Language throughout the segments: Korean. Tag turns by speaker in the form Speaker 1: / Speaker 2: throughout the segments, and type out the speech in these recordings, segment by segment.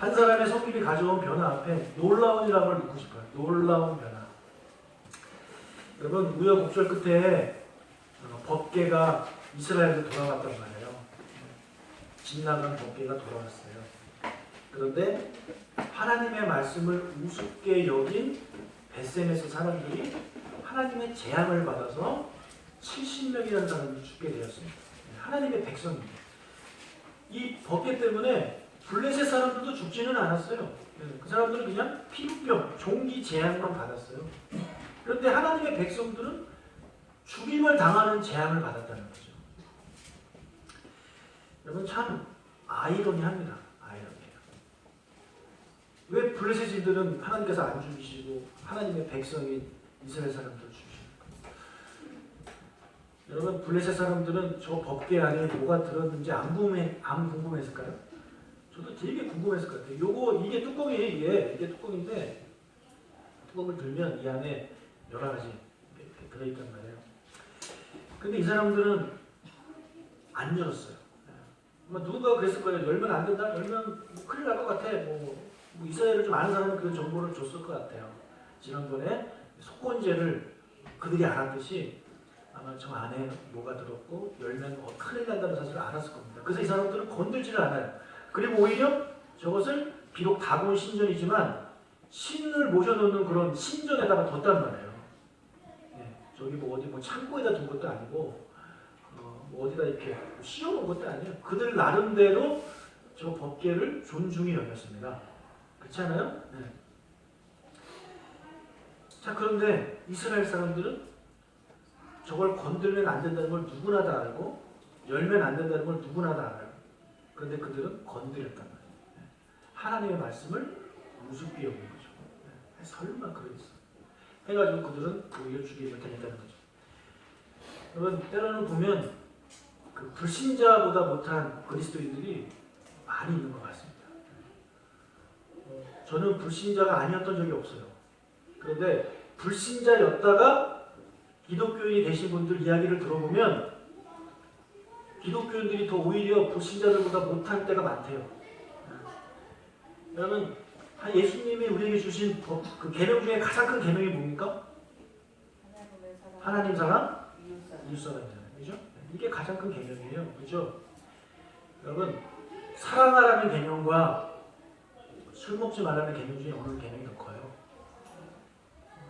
Speaker 1: 한 사람의 성김이 가져온 변화 앞에 놀라운이라는 걸 넣고 싶어요. 놀라운 변화. 여러분, 우여곡절 끝에 법궤가 이스라엘로 돌아왔단 말이에요. 집 나간 법궤가 돌아왔어요. 그런데 하나님의 말씀을 우습게 여긴 벳셈에서 사람들이 하나님의 재앙을 받아서 70명이라는 사람이 죽게 되었습니다. 하나님의 백성입니다. 이 법궤 때문에 블레셋 사람들도 죽지는 않았어요. 그 사람들은 그냥 피부병, 종기 재앙만 받았어요. 그런데 하나님의 백성들은 죽임을 당하는 재앙을 받았다는 거죠. 여러분 참 아이러니합니다. 아이러니해요. 왜 블레셋인들은 하나님께서 안 죽이시고 하나님의 백성인 이스라엘 사람들 죽이십니까? 여러분 블레셋 사람들은 저 법궤 안에 뭐가 들었는지 안 궁금했을까요? 저도 되게 궁금했을 것 같아요. 이게 뚜껑이에요. 이게 뚜껑인데 뚜껑을 들면 이 안에 여러 가지 이렇게 들어있단 말이에요. 근데 이 사람들은 안 열었어요. 누군가 그랬을 거예요. 열면 안 된다? 열면 뭐 큰일 날 것 같아. 뭐 이스라엘을 좀 아는 사람은 그런 정보를 줬을 것 같아요. 지난번에 속건제를 그들이 알았듯이 아마 저 안에 뭐가 들었고 열면 큰일 난다는 사실을 알았을 겁니다. 그래서 이 사람들은 건들지를 않아요. 그리고 오히려 저것을 비록 다본 신전이지만 신을 모셔놓는 그런 신전에다가 뒀단 말이에요. 저기 뭐 어디 창고에다 둔 것도 아니고 뭐 어디다 이렇게 씌워놓은 것도 아니에요. 그들 나름대로 저 법궤를 존중히 여겼습니다. 그렇지 않아요? 네. 자, 그런데 이스라엘 사람들은 저걸 건들면 안 된다는 걸 누구나 다 알고 열면 안 된다는 걸 누구나 다 알아요. 그런데 그들은 건드렸단 말이에요. 하나님의 말씀을 우습게 여긴 거죠. 설마 그러겠어. 해가지고 그들은 오히려 죽임을 당했다는 거죠. 여러분 때로는 보면 그 불신자보다 못한 그리스도인들이 많이 있는 것 같습니다. 저는 불신자가 아니었던 적이 없어요. 그런데 불신자였다가 기독교인이 되신 분들 이야기를 들어보면 기독교인들이 더 오히려 불신자들보다 못할 때가 많대요. 여러분 예수님이 우리에게 주신 그 계명 중에 가장 큰 계명이 뭡니까? 하나님 사랑, 이웃 사랑이잖아요. 그죠? 이게 가장 큰 계명이에요. 그죠? 여러분 사랑하라는 계명과 술 먹지 말라는 계명 중에 어느 계명이 더 커요?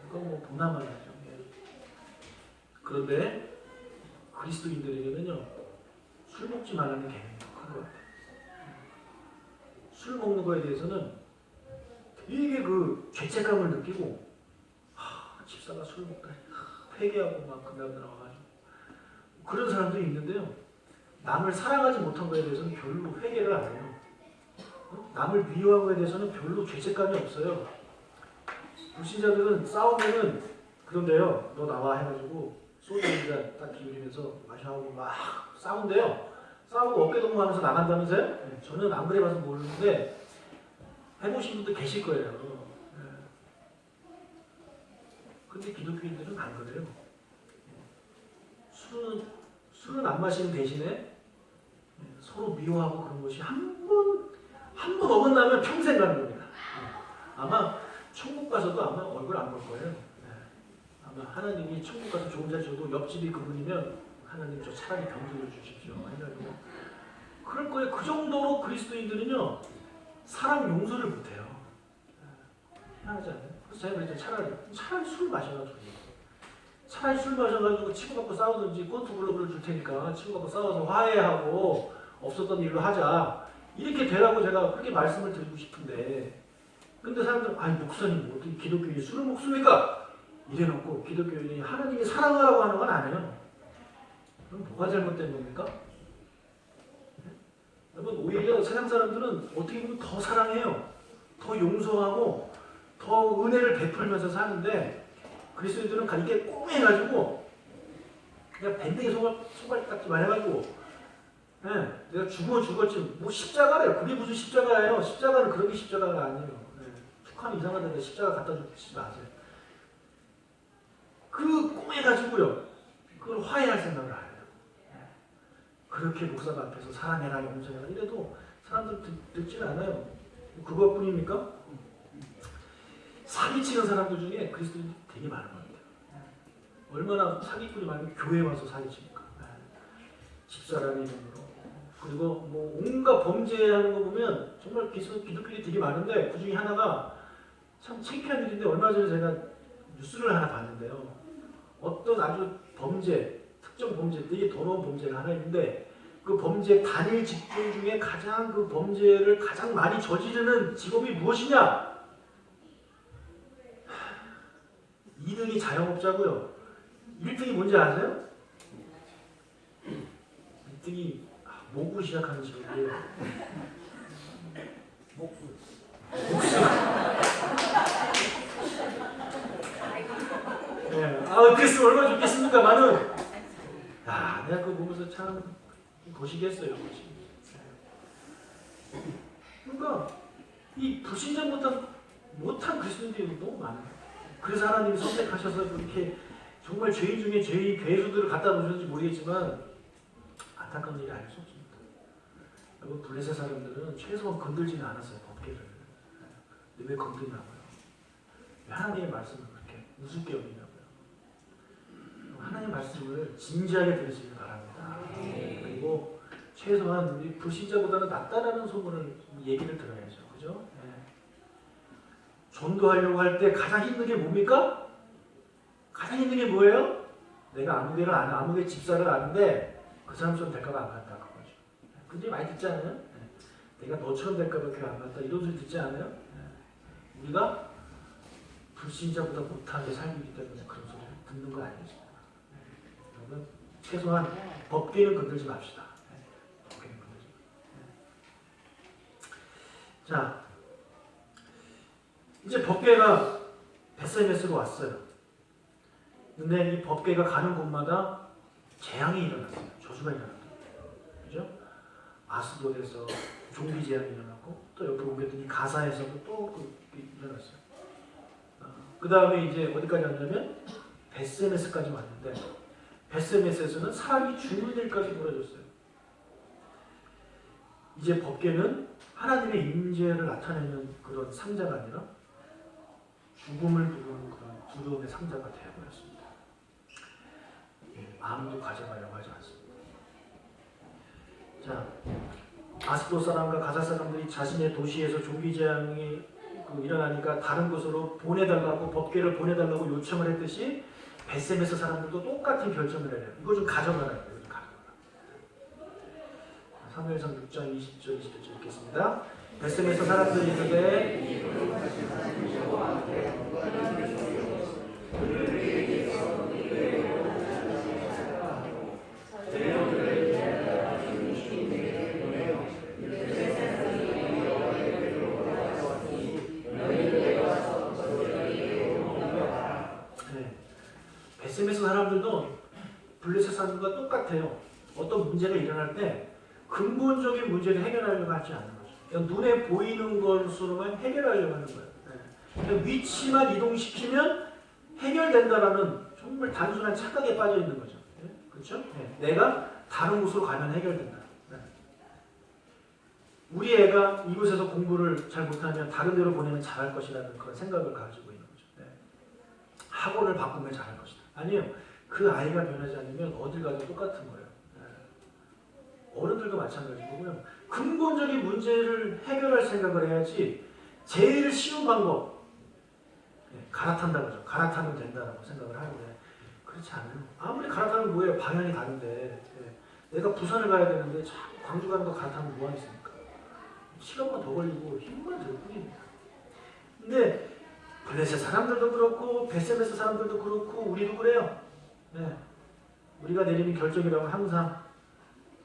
Speaker 1: 이건 뭐 보나마나죠. 그런데 그리스도인들에게는요 술 먹지 말라는 계명이 더 큰 것 같아요. 술 먹는 거에 대해서는 되게 그 죄책감을 느끼고 집사가 술 먹다니 회개하고 막 그 다음 나와가지고 그런 사람들이 있는데요. 남을 사랑하지 못한 거에 대해서는 별로 회개를 안 해요. 남을 미워한 거에 대해서는 별로 죄책감이 없어요. 불신자들은 싸우면은 그런데요. 너 나와 해가지고 소주 한잔 딱 기울이면서 마셔하고 막 싸운대요. 싸우고 어깨동무하면서 나간다면서요? 저는 안 그래봐서 모르는데 해보신 분도 계실 거예요. 근데 기독교인들은 안 그래요. 술은 안 마시는 대신에 서로 미워하고 그런 것이 한 번 어긋나면 평생 가는 겁니다. 아마 천국 가서도 아마 얼굴 안 볼 거예요. 아마 하나님이 천국 가서 좋은 자 줘도 옆집이 그분이면 하나님 저 차라리 병들어 주십시오. 해가지고 그럴 거예요. 그 정도로 그리스도인들은요 사랑 용서를 못해요. 희한하지 않아요? 그래서 제가 그랬죠. 차라리 술 마셔가지고 치고받고 싸우든지 꼰투블럭을 줄 테니까 치고받고 싸워서 화해하고 없었던 일로 하자. 이렇게 되라고 제가 그렇게 말씀을 드리고 싶은데 근데 사람들은 아니 목사님 어떻게 기독교인이 술을 먹습니까? 이래놓고 기독교인이 하나님이 사랑하라고 하는 건 아니에요. 그럼 뭐가 잘못된 겁니까? 여러분 오히려 세상 사람들은 어떻게 보면 더 사랑해요. 더 용서하고 더 은혜를 베풀면서 사는데 그리스도인들은 이게 꽁해가지고 그냥 밴댕이 손가락만 해가지고 내가 죽으면 죽었지 뭐 십자가래요. 그게 무슨 십자가예요. 십자가는 그런 게 십자가가 아니에요. 축하는 이상하던데 십자가 갖다 주지 마세요. 그 꽁해가지고요 그걸 화해할 생각을 안 해요. 그렇게 목사가 앞에서 사랑해라 용서해라 이래도 사람들 듣지는 않아요. 그것뿐입니까? 사기치는 사람들 중에 그리스도인이 되게 많은 것 같아요. 얼마나 사기꾼이 많으면 교회에 와서 사기칩니까? 집사람의 이름으로. 그리고 뭐 온갖 범죄하는 거 보면 정말 기독교인이 되게 많은데 그 중에 하나가 참 창피한 일인데 얼마 전에 제가 뉴스를 하나 봤는데요. 어떤 아주 범죄, 특정 범죄, 되게 더러운 범죄가 하나 있는데 그 범죄 단일 직종 중에 가장 그 범죄를 가장 많이 저지르는 직업이 무엇이냐? 2등이 자영업자고요. 1등이 뭔지 아세요? 1등이 목으로 시작하는 직업이에요. 목수. 네. 그래서 얼마나 좋겠습니까만은 내가 그거 보면서 참 거시기했어요. 그러니까 이 불신자 못한 그리스도인들이 너무 많아요. 그래서 하나님이 선택하셔서 그렇게 정말 죄인 중에 죄인 괴수들을 갖다 놓으셨는지 모르겠지만 안타까운 일이 아닐 수 없습니다. 여러분 블레셋 사람들은 최소한 건들지는 않았어요. 법계를. 근데 왜 건드냐고요? 왜 하나님의 말씀을 그렇게 우습게 여기냐고요? 하나님의 말씀을 진지하게 들으시길 바랍니다. 그리고 최소한 우리 불신자보다는 낫다라는 소문을 얘기를 들어야죠. 그죠? 네. 전도하려고 할 때 가장 힘든 게 뭡니까? 가장 힘든 게 뭐예요? 내가 아무개 집사를 아는데 그 사람처럼 될까봐 안 갔다 그거죠. 근데 많이 듣지 않아요? 네. 내가 너처럼 될까봐 교회 안 갔다 이런 소리 듣지 않아요? 네. 우리가 불신자보다 못하게 살기 때문에 그런 소리를 듣는 거 아니겠습니까? 여러분 최소한 법계는 건들지 맙시다. 법계는 건들지 맙시다. 자, 이제 법계가 베세메스로 왔어요. 근데 이 법계가 가는 곳마다 재앙이 일어났어요. 저주가 일어났어요. 그죠? 아스돗에서 좀비 재앙이 일어났고 또 옆에 보겠더니 가사에서도 또 일어났어요. 그 다음에 이제 어디까지 왔냐면 베세메스까지 왔는데 베세메스에서는 사람이 죽는 일까지 벌어졌어요. 이제 법계는 하나님의 임재를 나타내는 그런 상자가 아니라 죽음을 부르는 그런 두려움의 상자가 되어버렸습니다. 아무도 가져가려고 하지 않습니다. 자, 아스돗 사람과 가사 사람들이 자신의 도시에서 좀비 재앙이 일어나니까 다른 곳으로 보내달라고 법궤를 보내달라고 요청을 했듯이 베세메스 사람들도 똑같은 결정을 해요. 이거 좀 가져가라. 이거 좀 가져가라. 사무엘상 6장 20절 21절 읽겠습니다. 베세메스 사람들이 이르되 베세메스 사람들도 블레셋 사람들과 똑같아요. 어떤 문제가 일어날 때 근본적인 문제를 해결하려고 하지 않는 거죠. 그냥 눈에 보이는 것으로만 해결하려고 하는 거예요. 그냥 위치만 이동시키면 해결된다라는 정말 단순한 착각에 빠져 있는 거죠. 그렇죠? 내가 다른 곳으로 가면 해결된다. 우리 애가 이곳에서 공부를 잘 못하면 다른 데로 보내면 잘할 것이라는 그런 생각을 가지고 있는 거죠. 학원을 바꾸면 잘할 것이다. 아니요. 그 아이가 변하지 않으면 어딜 가도 똑같은 거예요. 어른들도 마찬가지고요. 근본적인 문제를 해결할 생각을 해야지 제일 쉬운 방법 갈아탄다고 하죠. 갈아타면 된다고 생각을 하는데 그렇지 않아요. 아무리 갈아타면 뭐예요? 방향이 다른데 내가 부산을 가야 되는데 자꾸 광주 가는 거 갈아타면 뭐가 있습니까? 시간만 더 걸리고 힘만 들 뿐입니다. 근데 블레셋 사람들도 그렇고 베세메스 사람들도 그렇고 우리도 그래요. 우리가 내리는 결정이라고 항상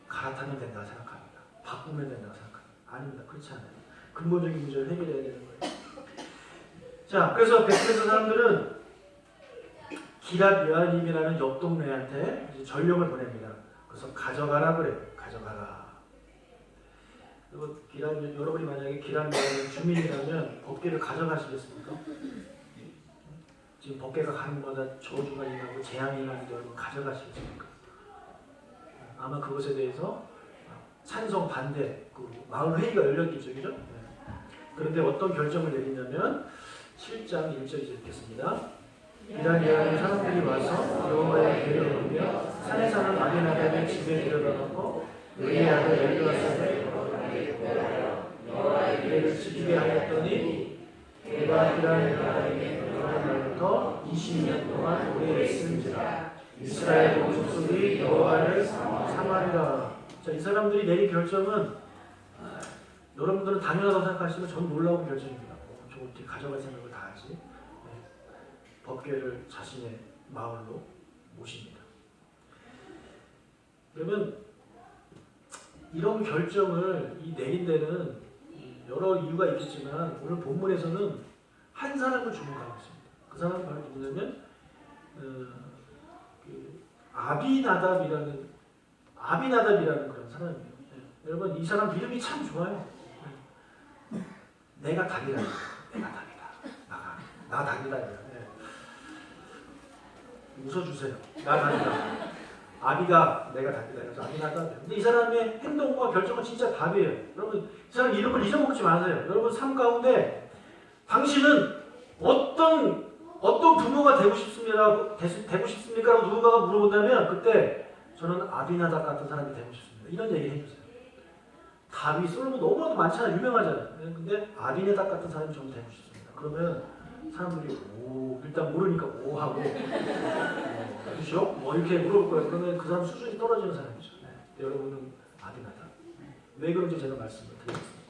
Speaker 1: 갈아타면 된다고 생각합니다. 바꾸면 된다고 생각합니다. 아닙니다. 그렇지 않아요. 근본적인 문제를 해결해야 되는 거예요. 자, 그래서 베세메스 사람들은 기랏 여아림이라는 옆 동네한테 전령을 보냅니다. 그래서 가져가라 그래요. 가져가라. 그리고 여러분이 만약에 기랏 여아림 주민이라면 법궤를 가져가시겠습니까? 지금 법궤가 가는 곳마다 저주가 임하고 재앙이 임하는데 여러분 가져가시겠습니까? 아마 그것에 대해서 찬성 반대 그 마을 회의가 열렸겠죠, 그죠? 그런데 어떤 결정을 내리냐면 7장 1절 이제 읽겠습니다. 이날이라는 사람들이 와서 여호와의 괴를 오며 산에 사는 아비나답의 집에 들여다놓고 그의 아들 엘드아사를 여호와의 괴를 지키게 하였더니 그가 그날 날부터 20년 동안 오래 있은지라 이스라엘 온 족속이 여호와를 사모하리라. 자, 이 사람들이 내린 결정은 여러분들은 당연하다고 생각하시면 전 놀라운 결정입니다. 저 어떻게 가져갈 생각을 다 하지? 네. 법궤를 자신의 마을로 모십니다. 그러면 이런 결정을 내린 데는 여러 이유가 있겠지만 오늘 본문에서는 한 사람을 주목하고 있습니다. 그 사람은 바로 누구냐면 아비나답이라는 그런 사람이에요. 네. 여러분 이 사람 이름이 참 좋아요. 네. 내가 답이다. 내가 답이다. 나 답이다. 네. 웃어주세요. 나 답이다. 아비가 내가 답이다. 그래서 아비나답이에요. 근데 이 사람의 행동과 결정은 진짜 답이에요. 여러분 이 사람 이름을 잊어먹지 마세요. 여러분 삶 가운데 당신은 어떤 부모가 되고 싶습니까? 라고 누군가가 물어본다면 그때 저는 아비나답 같은 사람이 되고 싶습니다. 이런 얘기 해주세요. 답이 솔로몬 너무나도 많잖아요. 유명하잖아요. 근데 아비나답 같은 사람이 저는 되고 싶습니다. 그러면 사람들이 일단 모르니까 하고 그렇죠? 뭐 이렇게 물어볼 거예요. 그러면 그 사람 수준이 떨어지는 사람이죠. 네. 여러분은 아비나답. 왜 그런지 제가 말씀을 드리겠습니다.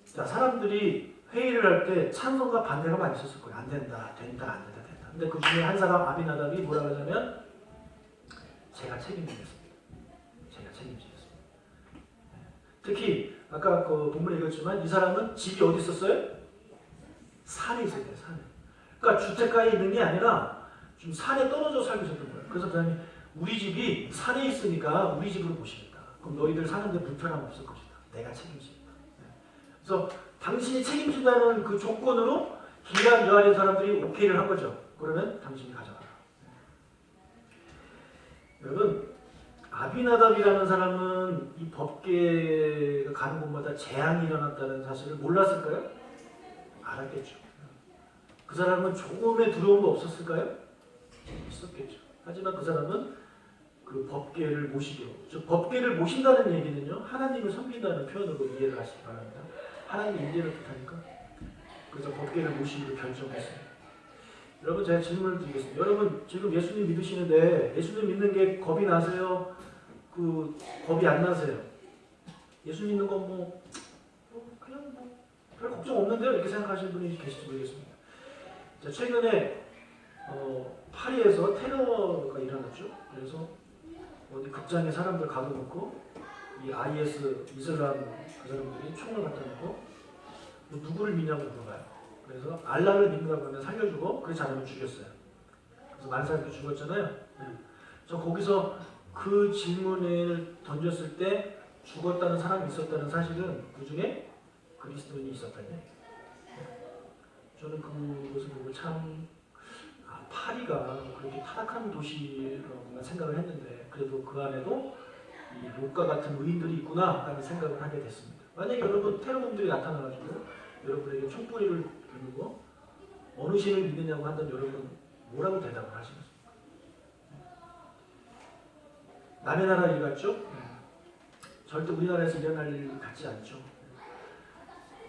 Speaker 1: 자, 사람들이 회의를 할 때 찬성과 반대가 많이 있었을 거예요. 안 된다, 된다, 안 된다, 된다. 근데 그 중에 한 사람 아비나답이 뭐라고 하냐면 제가 책임지겠습니다. 제가 책임지겠습니다. 네. 특히 아까 그 본문에 읽었지만 이 사람은 집이 어디 있었어요? 산에 있었대요. 산에. 그러니까 주택가에 있는 게 아니라 좀 산에 떨어져 살고 있었던 거예요. 그래서 그 사람이 우리 집이 산에 있으니까 우리 집으로 모시겠다. 그럼 너희들 사는데 불편함 없을 것이다. 내가 책임지겠다. 네. 그래서 당신이 책임진다는 그 조건으로 길앗 여아린 사람들이 오케이를 한 거죠. 그러면 당신이 가져가라. 여러분 아비나답이라는 사람은 이 법궤가 가는 곳마다 재앙이 일어났다는 사실을 몰랐을까요? 알았겠죠. 그 사람은 조금의 두려움도 없었을까요? 있었겠죠. 하지만 그 사람은 그 법궤를 모시기로, 즉 법궤를 모신다는 얘기는요 하나님을 섬긴다는 표현으로 이해를 하시기 바랍니다. 하나님의 인재를 뜻하니까. 그래서 법궤를 모시기로 결정했습니다. 여러분 제가 질문을 드리겠습니다. 여러분 지금 예수님 믿으시는데 예수님 믿는 게 겁이 나세요? 겁이 안 나세요? 예수 믿는 건 그냥 별 걱정 없는데요? 이렇게 생각하시는 분이 계실지 모르겠습니다. 자, 최근에 파리에서 테러가 일어났죠. 그래서 어디 극장에 사람들 가둬놓고 이 IS 이슬람 그 사람들이 총을 갖다 놓고 너 누구를 믿냐고 물어봐요. 그래서 알라를 믿는다고 하면 살려주고 그렇지 않으면 죽였어요. 그래서 많은 사람들이 죽었잖아요. 네. 저 거기서 그 질문을 던졌을 때 죽었다는 사람이 있었다는 사실은 그 중에 그리스도인이 있었다는 얘기예요. 저는 그것을 보고 참 파리가 그렇게 타락한 도시라고 생각을 했는데 그래도 그 안에도 이 롯과 같은 의인들이 있구나 라는 생각을 하게 됐습니다. 만약에 여러분 테러범들이 나타나가지고 여러분에게 총뿌리를 들고 어느 신을 믿느냐고 한다면 여러분 뭐라고 대답을 하시겠습니까? 남의 나라 일 같죠? 절대 우리나라에서 일어날 일 같지 않죠.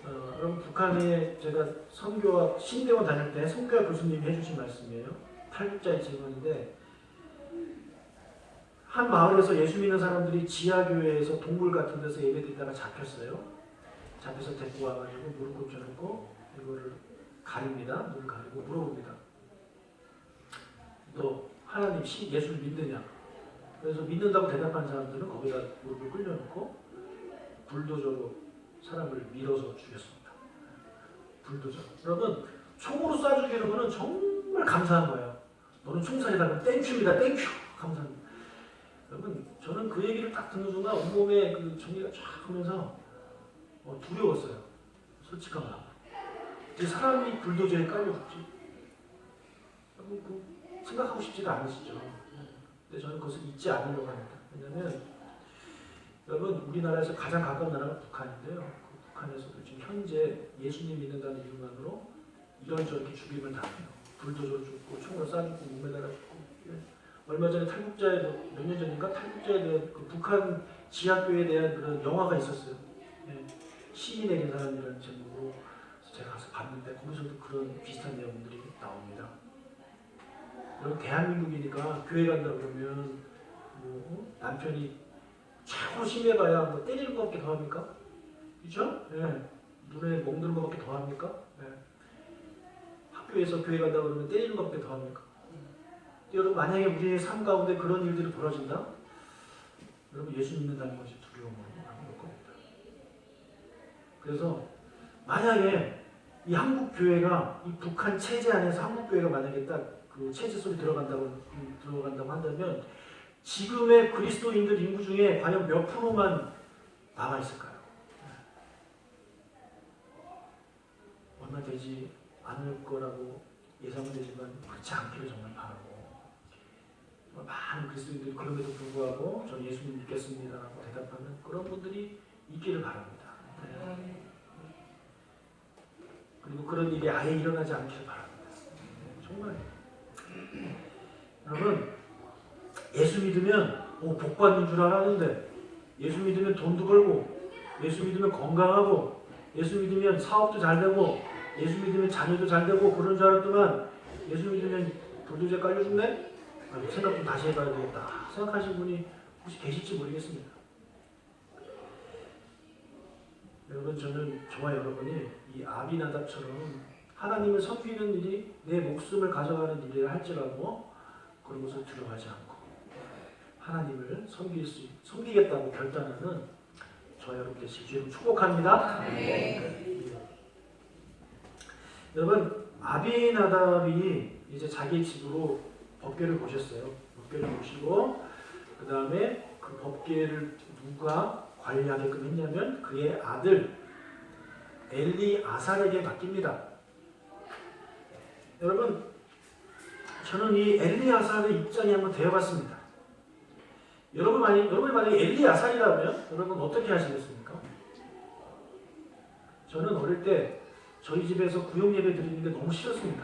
Speaker 1: 여러분 북한에 제가 선교학 신대원 다닐 때 선교학 교수님이 해주신 말씀이에요. 탈북자의 질문인데 한 마을에서 예수 믿는 사람들이 지하교회에서 동굴 같은 데서 예배드리다가 잡혔어요. 잡혀서 데리고 와가지고 무릎 꿇혀놓고 이거를 가립니다. 눈을 가리고 물어봅니다. 너 하나님 예수를 믿느냐? 그래서 믿는다고 대답한 사람들은 거기다 무릎을 꿇려놓고 불도저로 사람을 밀어서 죽였습니다. 불도저. 여러분 총으로 쏴 죽이는 거는 정말 감사한 거예요. 너는 총살이다. 그럼 땡큐입니다. 땡큐. 감사합니다. 여러분 저는 그 얘기를 딱 듣는 순간 온몸에 그 전기가 쫙 하면서 두려웠어요. 솔직한 마음. 이제 사람이 불도저에 깔려 죽지. 여러분 생각하고 싶지가 않으시죠. 근데 저는 그것을 잊지 않으려고 합니다. 왜냐하면 여러분 우리나라에서 가장 가까운 나라가 북한인데요. 북한에서도 지금 현재 예수님 믿는다는 이유만으로 이런저렇게 죽임을 당해요. 불도저로 죽고 총으로 쏴죽고 몸에다가 죽고. 예. 얼마 전에 탈북자에 몇 년 전인가 탈북자에 대한 그 북한 지하교에 대한 그런 영화가 있었어요. 예. 시인의 계산이라는 제목으로 제가 가서 봤는데 거기서도 그런 비슷한 내용들이 나옵니다. 여러분 대한민국이니까 교회 간다 그러면 뭐 남편이 최고 심해봐야 뭐 때리는 것밖에 더 합니까? 그렇죠? 예. 눈에 멍드는 것밖에 더 합니까? 예. 학교에서 교회 간다 그러면 때리는 것밖에 더 합니까? 여러분 만약에 우리의 삶 가운데 그런 일들이 벌어진다? 여러분 예수 믿는다는 것이 두려움으로 남을 겁니다. 그래서 만약에 이 한국 교회가 이 북한 체제 안에서 한국 교회가 만약에 딱 그 체제 속에 들어간다고 한다면 지금의 그리스도인들 인구 중에 과연 몇 프로만 남아 있을까요? 얼마 되지 않을 거라고 예상은 되지만 그렇지 않기를 정말 바라고 많은 그리스도인들이 그럼에도 불구하고 저는 예수님 믿겠습니다라고 대답하는 그런 분들이 있기를 바랍니다. 그리고 그런 일이 아예 일어나지 않기를 바랍니다. 정말 여러분 예수 믿으면 복 받는 줄 알았는데 예수 믿으면 돈도 벌고 예수 믿으면 건강하고 예수 믿으면 사업도 잘 되고 예수 믿으면 자녀도 잘 되고 그런 줄 알았더만 예수 믿으면 불도저 깔려 죽네? 생각 좀 다시 해봐야 되겠다 생각하시는 분이 혹시 계실지 모르겠습니다. 여러분 저와 여러분이 이 아비나답처럼 하나님을 섬기는 일이 내 목숨을 가져가는 일이라 할지라도 그런 것을 두려워하지 않고 하나님을 섬기겠다고 결단하는 저와 여러분 되시길 주님 축복합니다. 네. 여러분 아비나답이 이제 자기 집으로 법궤를 모셨어요. 법궤를 모시고 그 다음에 그 법궤를 누가 관리하게끔 했냐면 그의 아들 엘리아살에게 맡깁니다. 여러분 저는 이 엘리아살의 입장에 한번 되어봤습니다. 여러분이 만약에 엘리아살이라면 여러분 어떻게 하시겠습니까? 저는 어릴 때 저희 집에서 구역 예배 드리는 게 너무 싫었습니다.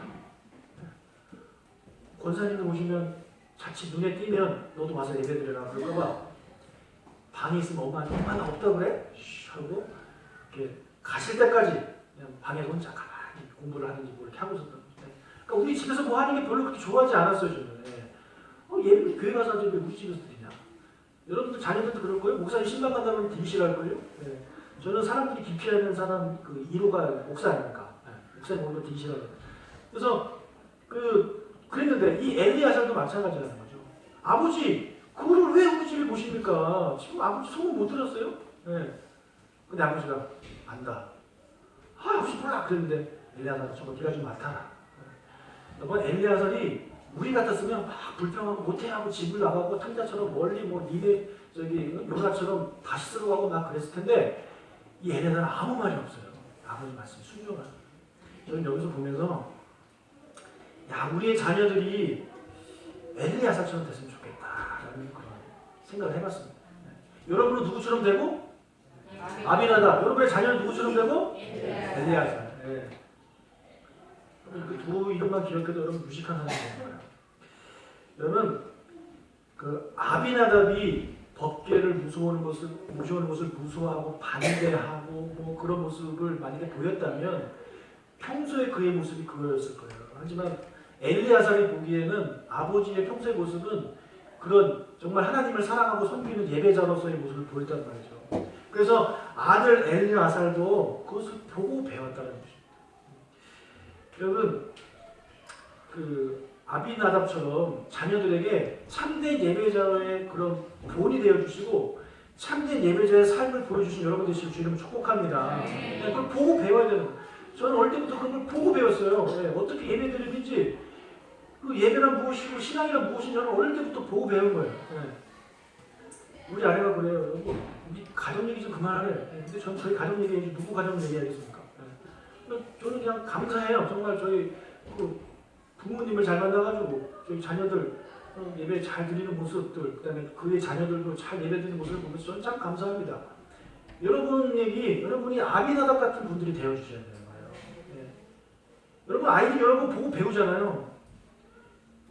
Speaker 1: 권사님들 오시면 자칫 눈에 띄면 너도 와서 예배 드려라 그럴까봐 방에 있으면 엄마한테 엄마 나 없다 그래? 쉬 하고 이렇게 가실 때까지 그냥 방에 혼자 가만히 공부를 하는지 뭐 이렇게 하고 있었던 거죠. 그러니까 우리 집에서 뭐 하는 게 별로 그렇게 좋아하지 않았어요 저는. 예배 교회 가서 하지 왜 우리 집에서 드리냐? 여러분들 자녀들도 그럴 거예요. 목사님 신방 간다 그러면 되게 싫어할 거예요. 저는 사람들이 기피하는 사람 그 1호가 목사 아닙니까? 목사님 오면 되게 싫어해요. 그래서 그랬는데 이 엘리야살도 마찬가지라는 거죠. 아버지 그거를 왜 우리 집에 모십니까? 지금 아버지 소문 못 들었어요? 근데 아버지가 안다. 아버지 몰라 그랬는데 엘리야살 저거 네가 좀 맡아라. 여러분 엘리야살이 우리 같았으면 막 불평하고 모태하고 집을 나가고 탕자처럼 멀리 뭐 니네 요나처럼 다시 들어가고 막 그랬을 텐데 이 엘리야살은 아무 말이 없어요. 아버지 말씀 순종하는. 저는 여기서 보면서 야 우리의 자녀들이 엘리야살처럼 됐으면 좋겠다라는 그런 생각을 해봤습니다. 여러분은 누구처럼 되고? 아비나답. 여러분의 자녀는 누구처럼 되고? 엘리야살. 그 두 이름만 기억해도 여러분 무식한 사람이 되는 거예요. 여러분 그 아비나답이 법궤를 모셔오는 것을 무서워하고 반대하고 뭐 그런 모습을 만약에 보였다면 평소에 그의 모습이 그거였을 거예요. 하지만 엘리야살이 보기에는 아버지의 평소의 모습은 그런 정말 하나님을 사랑하고 섬기는 예배자로서의 모습을 보였단 말이죠. 그래서 아들 엘리야살도 그것을 보고 배웠다는 것입니다. 여러분 그 아비나답처럼 자녀들에게 참된 예배자의 그런 본이 되어주시고 참된 예배자의 삶을 보여주신 여러분 되시길 주님을 축복합니다. 그걸 보고 배워야 되는 거예요. 저는 어릴 때부터 그걸 보고 배웠어요. 어떻게 예배 드리는지 그 예배란 무엇이고 신앙이란 무엇인지 저는 어릴 때부터 보고 배운 거예요. 우리 아내가 그래요. 우리 가정 얘기 좀 그만하래. 근데 전 저희 가정 얘기 누구 가정 얘기하겠습니까? 저는 그냥 감사해요. 정말 저희 그 부모님을 잘 만나가지고 저희 자녀들 예배 잘 드리는 모습들, 그다음에 그의 자녀들도 잘 예배 드리는 모습을 보면서 저는 참 감사합니다. 여러분이 아비나답 같은 분들이 되어주셔야 되는 거예요. 예. 여러분 아이들 여러 번 보고 배우잖아요.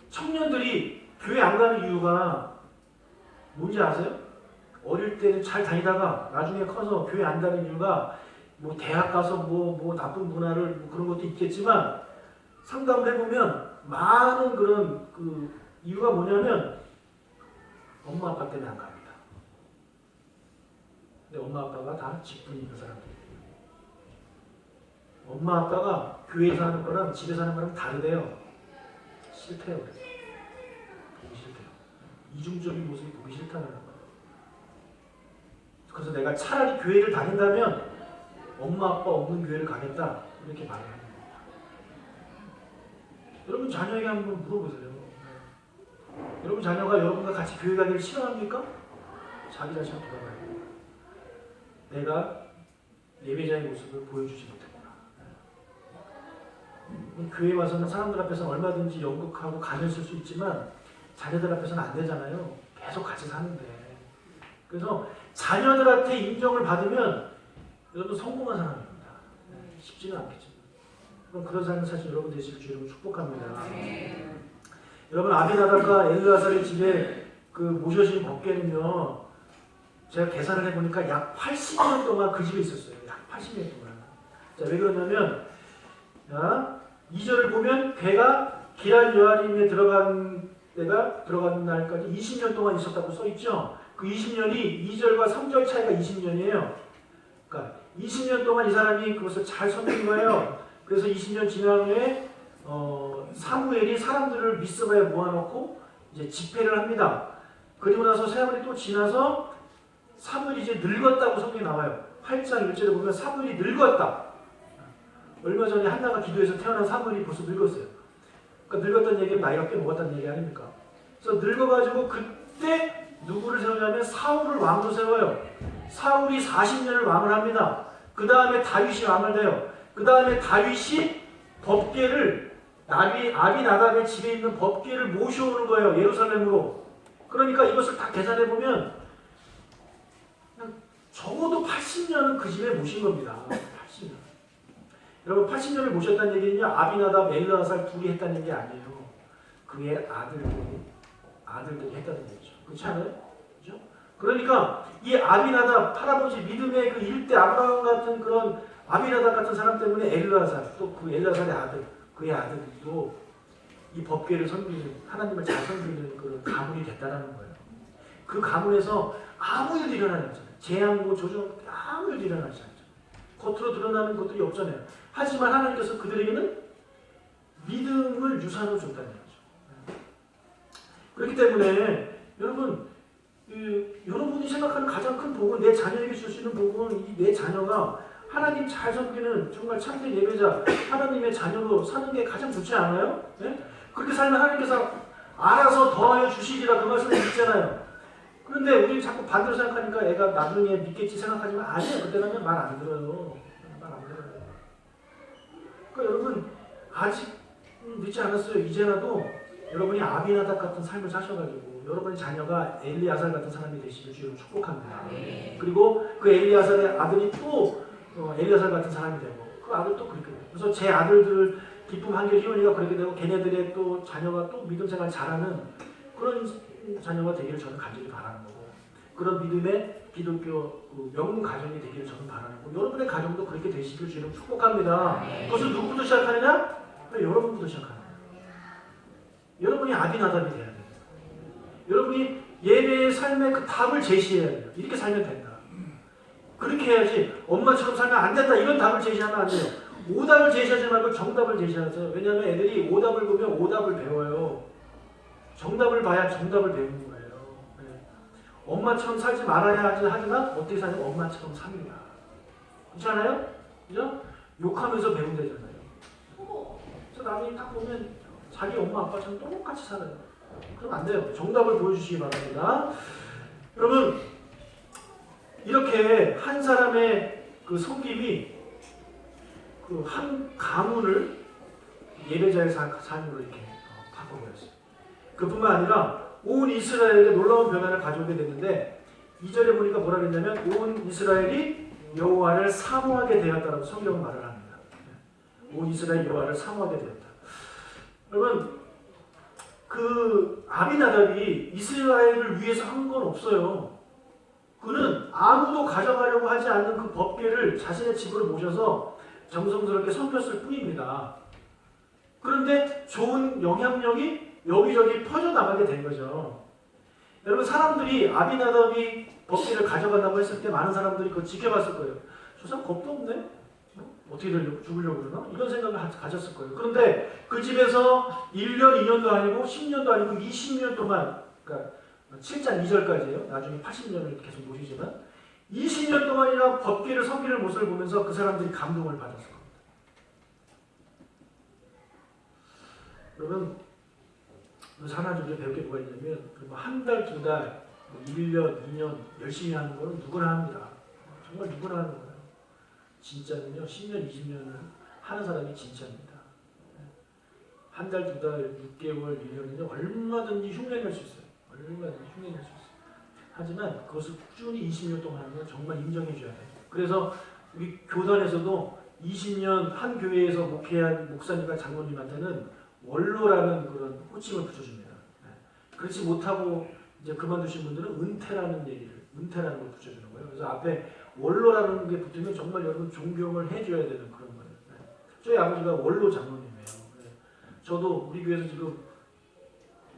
Speaker 1: 청년들이 교회 안 가는 이유가 뭔지 아세요? 어릴 때는 잘 다니다가 나중에 커서 교회 안 가는 이유가 뭐 대학 가서 뭐 나쁜 문화를 뭐 그런 것도 있겠지만 상담을 해보면 많은 그런 그 이유가 뭐냐면 엄마 아빠 때문에 안 갑니다. 근데 엄마 아빠가 다 직분이 있는 사람들이에요. 엄마 아빠가 교회에서 하는 거랑 집에서 하는 거랑 다르대요. 싫대요. 보기 싫대요. 이중적인 모습이 보기 싫다는 거예요. 그래서 내가 차라리 교회를 다닌다면 엄마 아빠 없는 교회를 가겠다 이렇게 말을 합니다. 여러분 자녀에게 한번 물어보세요. 여러분 자녀가 여러분과 같이 교회 가기를 싫어합니까? 자기 자신을 돌아봐야 돼요. 내가 예배자의 모습을 보여주지 못했구나. 교회 와서는 사람들 앞에서는 얼마든지 연극하고 간을 쓸 수 있지만 자녀들 앞에서는 안 되잖아요. 계속 같이 사는데. 그래서 자녀들한테 인정을 받으면 여러분 성공한 사람입니다. 쉽지는 않겠지만. 그럼 그런 삶을 사실 여러분 되실 줄 여러분 축복합니다. 여러분 아비나답과 엘르아살의 집에 그 모셔진 법궤는요. 제가 계산을 해보니까 약 80년 동안 그 집에 있었어요. 약 80년 동안. 자, 왜 그러냐면 2절을 보면 괴가 기랄 여아림에 들어간 날까지 20년 동안 있었다고 써있죠. 그 20년이 2절과 3절 차이가 20년이에요. 그러니까 20년 동안 이 사람이 그것을 잘 섬긴 거예요. 그래서 20년 지난 후에 사무엘이 사람들을 미스바에 모아놓고 이제 집회를 합니다. 그리고 나서 세월이 또 지나서 사무엘이 이제 늙었다고 성경에 나와요. 8장 1절에 보면 사무엘이 늙었다. 얼마 전에 한나가 기도해서 태어난 사무엘이 벌써 늙었어요. 그러니까 늙었다는 얘기는 나이가 꽤 먹었다는 얘기 아닙니까? 그래서 늙어가지고 그때 누구를 세우냐면 사울을 왕으로 세워요. 사울이 40년을 왕을 합니다. 그 다음에 다윗이 왕을 돼요. 그 다음에 다윗이 법궤를 아비나답의 집에 있는 법궤를 모셔오는 거예요. 예루살렘으로. 그러니까 이것을 다 계산해보면 적어도 80년은 그 집에 모신 겁니다. 80년. 여러분 80년을 모셨다는 얘기는요. 아비나답, 엘르아살 둘이 했다는 얘기 아니에요. 그의 아들들이 했다는 얘기죠. 그렇지 않아요? 그렇죠? 그러니까 이 아비나답 할아버지 믿음의 그 일대 아브라함 같은 그런 아비나답 같은 사람 때문에 엘르아살 또 그 엘르아살의 아들 그의 아들도 이 법궤를 섬기는 하나님을 잘 섬기는 그런 가문이 됐다라는 거예요. 그 가문에서 아무 일도 일어나지 않잖아요. 재앙, 조정 아무 일도 일어나지 않죠. 겉으로 드러나는 것들이 없잖아요. 하지만 하나님께서 그들에게는 믿음을 유산으로 줬다는 거죠. 그렇기 때문에 여러분 여러분이 생각하는 가장 큰 복은 내 자녀에게 줄 수 있는 복은 이 내 자녀가 하나님 잘 섬기는 정말 참된 예배자 하나님의 자녀로 사는 게 가장 좋지 않아요? 네? 그렇게 살면 하나님께서 알아서 더하여 주시리라 그 말씀을 믿잖아요. 그런데 우리 자꾸 반대로 생각하니까 애가 나중에 믿겠지 생각하지만 아니에요. 그때 가면 말 안 들어요. 말 안 들어요. 그러니까 여러분 아직 늦지 않았어요. 이제라도 여러분이 아비나답 같은 삶을 사셔가지고 여러분의 자녀가 엘리아살 같은 사람이 되시길 주로 축복합니다. 그리고 그 엘리아살의 아들이 또 엘리아살 같은 사람이 되고 그 아들도 그렇게 돼요. 그래서 제 아들들 기쁨 한결 희원이가 그렇게 되고 걔네들의 또 자녀가 또 믿음 생활 잘하는 그런 자녀가 되기를 저는 간절히 바라는 거고 그런 믿음의 기독교 명문 가정이 되기를 저는 바라는 거고 여러분의 가정도 그렇게 되시길 주로 축복합니다. 그것은 누구부터 시작하느냐? 여러분부터 시작하는 거예요. 여러분이 아비나답이 돼야 돼요. 여러분이 예배의 삶의 그 답을 제시해야 돼요. 이렇게 살면 된다. 그렇게 해야지 엄마처럼 살면 안 된다 이런 답을 제시하면 안 돼요. 오답을 제시하지 말고 정답을 제시하세요. 왜냐하면 애들이 오답을 보면 오답을 배워요. 정답을 봐야 정답을 배우는 거예요. 네. 엄마처럼 살지 말아야 하지만 어떻게 사냐면 엄마처럼 삽니다. 그렇지 않아요? 그죠? 욕하면서 배운다잖아요. 그래서 나중에 딱 보면 자기 엄마 아빠처럼 똑같이 살아요. 그럼 안 돼요. 정답을 보여주시기 바랍니다. 여러분 이렇게 한 사람의 그 섬김이 그 한 가문을 예배자의 삶으로 이렇게 바꿔버렸어요. 그뿐만 아니라 온 이스라엘에 놀라운 변화를 가져오게 됐는데 2절에 보니까 뭐라 그랬냐면 온 이스라엘이 여호와를 사모하게 되었다라고 성경은 말을 합니다. 온 이스라엘 여호와를 사모하게 되었다. 여러분 그 아비나답이 이스라엘을 위해서 한 건 없어요. 그는 아무도 가져가려고 하지 않는 그 법궤를 자신의 집으로 모셔서 정성스럽게 섬겼을 뿐입니다. 그런데 좋은 영향력이 여기저기 퍼져나가게 된 거죠. 여러분 사람들이 아비나답이 법궤를 가져간다고 했을 때 많은 사람들이 그걸 지켜봤을 거예요. 저 사람 겁도 없네? 어떻게 되려고 죽으려고 그러나? 이런 생각을 가졌을 거예요. 그런데 그 집에서 1년, 2년도 아니고 10년도 아니고 20년 동안 그러니까 7장 2절까지예요. 나중에 80년을 계속 모시지만 20년 동안이나 법궤를 섬기는 모습을 보면서 그 사람들이 감동을 받았을 겁니다. 여러분 하나 중에 배울 게 뭐가 있냐면 한 달, 두 달, 1년, 2년 열심히 하는 거는 누구나 합니다. 정말 누구나 하는 거예요. 진짜는요 10년, 20년을 하는 사람이 진짜입니다. 한 달, 두 달, 6개월, 1년은요 얼마든지 흉내낼 수 있어요. 얼마든지 흉내낼 수 있어요. 하지만 그것을 꾸준히 20년 동안 하는 건 정말 인정해 줘야 돼요. 그래서 우리 교단에서도 20년 한 교회에서 목회한 목사님과 장로님한테는 원로라는 그런 호칭을 붙여줍니다. 그렇지 못하고 이제 그만두신 분들은 은퇴라는 걸 붙여주는 거예요. 그래서 앞에 원로라는 게 붙으면 정말 여러분 존경을 해줘야 되는 그런 거예요. 저희 아버지가 원로 장로님이에요. 저도 우리 교회에서 지금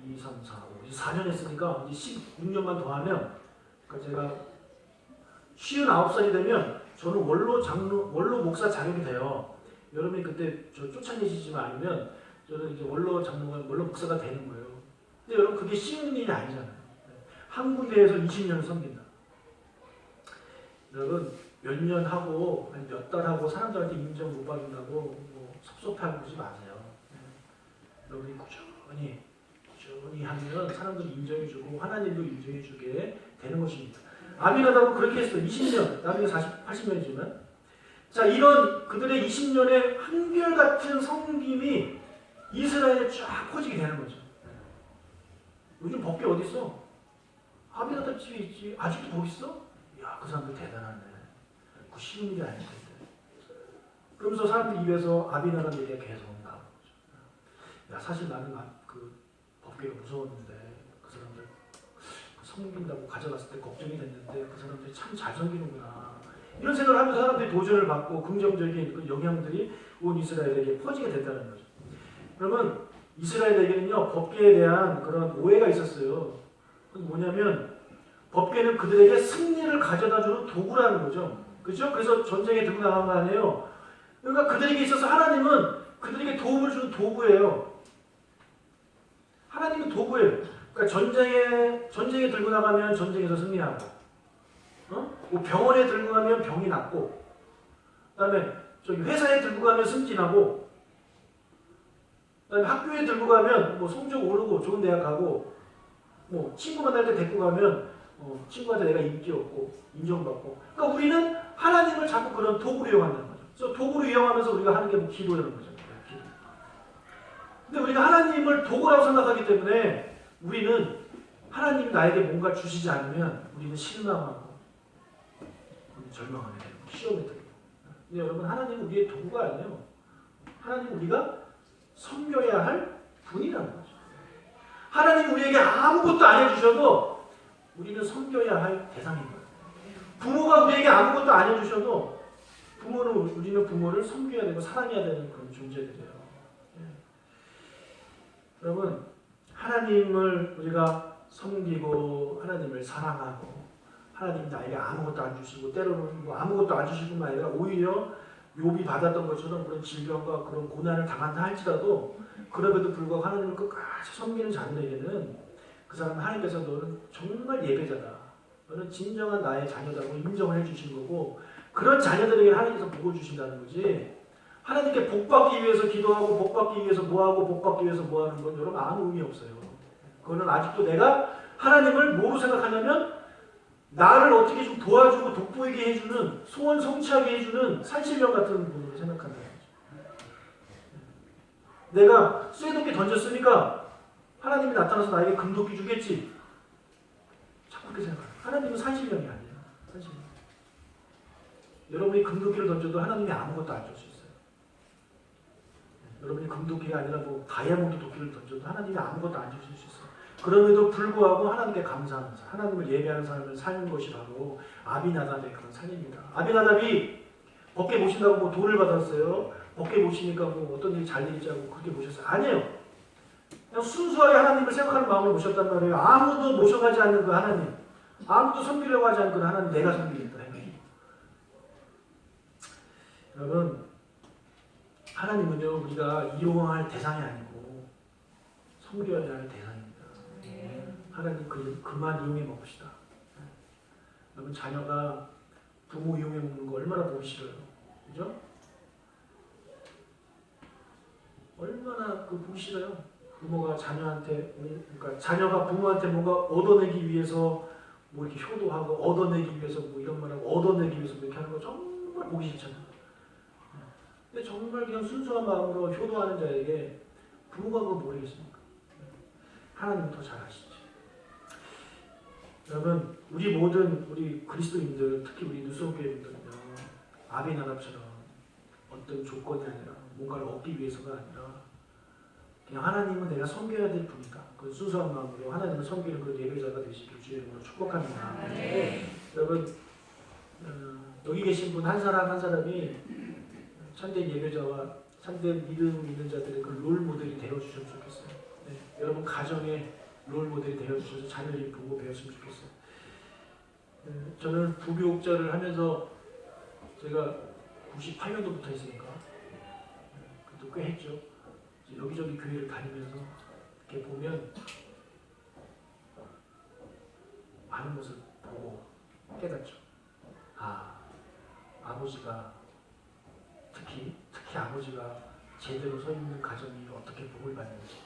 Speaker 1: 2, 3, 4, 5, 4년 했으니까 이제 16년만 더 하면 그러니까 제가 59살이 되면 저는 원로 목사 자격이 돼요. 여러분이 그때 저 쫓아내시지만 않으면 저는 이제 원로 목사가 되는 거예요. 근데 여러분 그게 쉬운 일이 아니잖아요. 한 군데에서 20년을 섬긴다. 여러분 몇 년 하고 몇 달 하고 사람들한테 인정 못 받는다고 뭐 섭섭해하고 그러지 마세요. 여러분이 꾸준히 하면 사람들이 인정해주고 하나님도 인정해주게 되는 것입니다. 아비나답은 그렇게 했어요. 20년, 나중에 80년이지만 자 이런 그들의 20년의 한결같은 섬김이 이스라엘에 쫙 퍼지게 되는 거죠. 요즘 법궤 어디 있어? 아비나답 집에 있지. 아직도 거기 있어? 야, 그 사람들 대단하네. 그 쉬운 일이 아닐 텐데. 그러면서 사람들 입에서 아비나답 얘기가 계속 나오는 거죠. 야, 사실 나는 그 법궤가 무서웠는데 그 사람들 섬긴다고 가져갔을 때 걱정이 됐는데 그 사람들이 참 잘 섬기는구나. 이런 생각을 하면서 사람들이 도전을 받고 긍정적인 그 영향들이 온 이스라엘에게 퍼지게 됐다는 거죠. 그러면 이스라엘에게는요 법궤에 대한 그런 오해가 있었어요. 그건 뭐냐면 법궤는 그들에게 승리를 가져다주는 도구라는 거죠. 그렇죠? 그래서 전쟁에 들고 나간 거 아니에요. 그러니까 그들에게 있어서 하나님은 그들에게 도움을 주는 도구예요. 하나님은 도구예요. 그러니까 전쟁에 들고 나가면 전쟁에서 승리하고, 뭐 병원에 들고 가면 병이 낫고, 그다음에 저기 회사에 들고 가면 승진하고. 그다음에 학교에 들고 가면 뭐 성적 오르고 좋은 대학 가고 뭐 친구 만날 때 데리고 가면 친구한테 내가 인기 얻고 인정받고. 그러니까 우리는 하나님을 자꾸 그런 도구로 이용한다는 거죠. 그래서 도구로 이용하면서 우리가 하는 게 뭐 기도라는 거죠. 기도. 근데 우리가 하나님을 도구라고 생각하기 때문에 우리는 하나님이 나에게 뭔가 주시지 않으면 우리는 실망하고 절망하게 되고 시험에 들고. 근데 여러분 하나님은 우리의 도구가 아니에요. 하나님은 우리가 섬겨야 할 분이라는 거죠. 하나님 우리에게 아무것도 안 해주셔도 우리는 섬겨야 할 대상인 거예요. 부모가 우리에게 아무것도 안 해주셔도 우리는 부모를 섬겨야 되고 사랑해야 되는 그런 존재들이에요. 여러분 하나님을 우리가 섬기고 하나님을 사랑하고 하나님 나에게 아무것도 안 주시고 때로는 뭐 아무것도 안 주시고만 아니라 오히려 욥이 받았던 것처럼 그런 질병과 그런 고난을 당한다 할지라도 그럼에도 불구하고 하나님을 끝까지 섬기는 자들에게는 그 사람은 하나님께서 너는 정말 예배자다. 너는 진정한 나의 자녀다고 인정을 해주신 거고 그런 자녀들에게 하나님께서 복을 주신다는 거지. 하나님께 복받기 위해서 기도하고 복받기 위해서 뭐하고 복받기 위해서 뭐하는 건 여러분 아무 의미 없어요. 그거는 아직도 내가 하나님을 뭐로 생각하냐면 나를 어떻게 좀 도와주고 돋보이게 해주는 소원 성취하게 해주는 산신령 같은 분으로 생각한다는 거죠. 내가 쇠도끼 던졌으니까 하나님이 나타나서 나에게 금도끼 주겠지. 자꾸 그렇게 생각해요. 하나님은 산신령이 아니에요. 산신령. 여러분이 금도끼를 던져도 하나님이 아무것도 안 줄 수 있어요. 여러분이 금도끼가 아니라 뭐 다이아몬드 도끼를 던져도 하나님이 아무것도 안 주실 수 있어요. 그럼에도 불구하고 하나님께 감사하면서 하나님을 예배하는 삶을 사는 것이 바로 아비나답의 그런 삶입니다. 아비나답이 법궤 모신다고 뭐 돌을 받았어요. 법궤 모시니까 뭐 어떤 일이 잘 되지 않고 그렇게 모셨어요. 아니에요. 그냥 순수하게 하나님을 생각하는 마음으로 모셨단 말이에요. 아무도 모셔가지 않는 그 하나님, 아무도 섬기려고 하지 않는 그 하나님, 내가 섬기겠다 해가지고. 여러분, 하나님은요 우리가 이용할 대상이 아니고 섬겨야 할 대상입니다. 하나님 그만 이용해 먹읍시다. 여러분, 자녀가 부모 이용해 먹는 거 얼마나 보기 싫어요. 그죠? 얼마나 그 보기 싫어요. 부모가 자녀한테, 그러니까 자녀가 부모한테 뭔가 얻어내기 위해서 뭐 이렇게 효도하고 얻어내기 위해서 뭐 이런 말하고 얻어내기 위해서 뭐 이렇게 하는 거 정말 보기 싫잖아요. 근데 정말 그냥 순수한 마음으로 효도하는 자에게 부모가 그거 모르겠습니까? 하나님은 더 잘 아시죠. 여러분, 우리 그리스도인들, 특히 우리 누수교회분들은요, 아비나답처럼 어떤 조건이 아니라 뭔가를 얻기 위해서가 아니라 그냥 하나님은 내가 섬겨야 될 분이다. 그 순수한 마음으로 하나님을 섬기는 그 예배자가 되시길 주의 이름으로 축복합니다. 여러분, 여기 계신 분 한 사람 한 사람이 참된 예배자와 참된 믿음 있는 자들의 그 롤 모델이 되어주셨으면 좋겠어요. 네, 여러분 가정에 롤 모델이 되어주셔서 자녀를 보고 배웠으면 좋겠어요. 저는 부교육자를 하면서 제가 98년도부터 했으니까 그것도 꽤 했죠. 여기저기 교회를 다니면서 이렇게 보면 많은 것을 보고 깨닫죠. 아버지가 특히 아버지가 제대로 서 있는 가정이 어떻게 복을 받는지,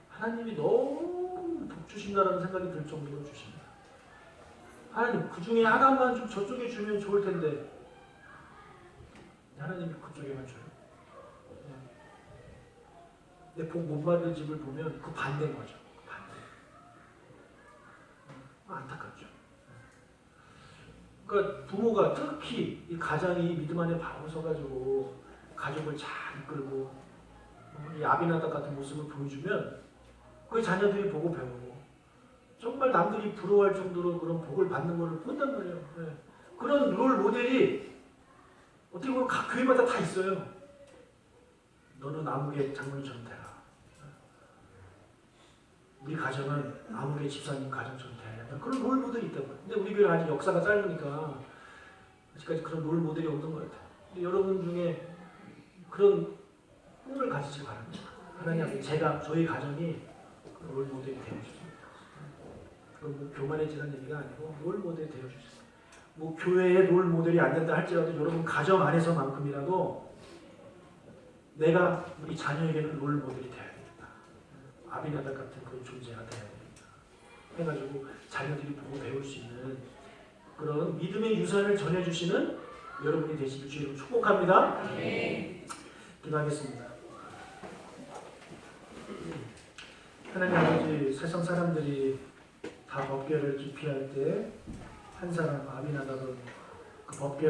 Speaker 1: 하나님이 너무 복 주신다라는 생각이 들 정도로 주십니다. 하나님 그 중에 하나만 좀 저쪽에 주면 좋을 텐데 하나님이 그쪽에만 줘요. 근데 복 못 받는 집을 보면 그 반대인 거죠. 그 반대. 안타깝죠. 그러니까 부모가 특히 이 가장이 믿음 안에 바로 서가지고 가족을 잘 이끌고 이 아비나답 같은 모습을 보여주면 그 자녀들이 보고 배우고 정말 남들이 부러워할 정도로 그런 복을 받는 것을 본단 말이에요. 네. 그런 롤 모델이 어떻게 보면 각 교회마다 다 있어요. 너는 아무개 장로님처럼 되라. 우리 가정은 아무개 집사님 가정처럼 되라. 그런 롤 모델이 있다고요. 근데 우리 교회는 아직 역사가 짧으니까 아직까지 그런 롤 모델이 없는 것 같아요. 근데 여러분 중에 그런 꿈을 가지시기 바랍니다. 하나님 앞에 저희 가정이 롤 모델이 되어주십니다. 그건 뭐 교만해지는 얘기가 아니고 롤 모델이 되어주십니다. 뭐 교회의 롤 모델이 안 된다 할지라도 여러분 가정 안에서만큼이라도 내가 우리 자녀에게는 롤 모델이 돼야 됩니다. 아비나답 같은 그런 존재가 돼야 됩니다. 해가지고 자녀들이 보고 배울 수 있는 그런 믿음의 유산을 전해주시는 여러분이 되시길 주님으로 축복합니다. 기도하겠습니다. 하나님 아버지, 세상 사람들이 다 법궤를 기피할 때 한 사람 아비나답은 그 법궤를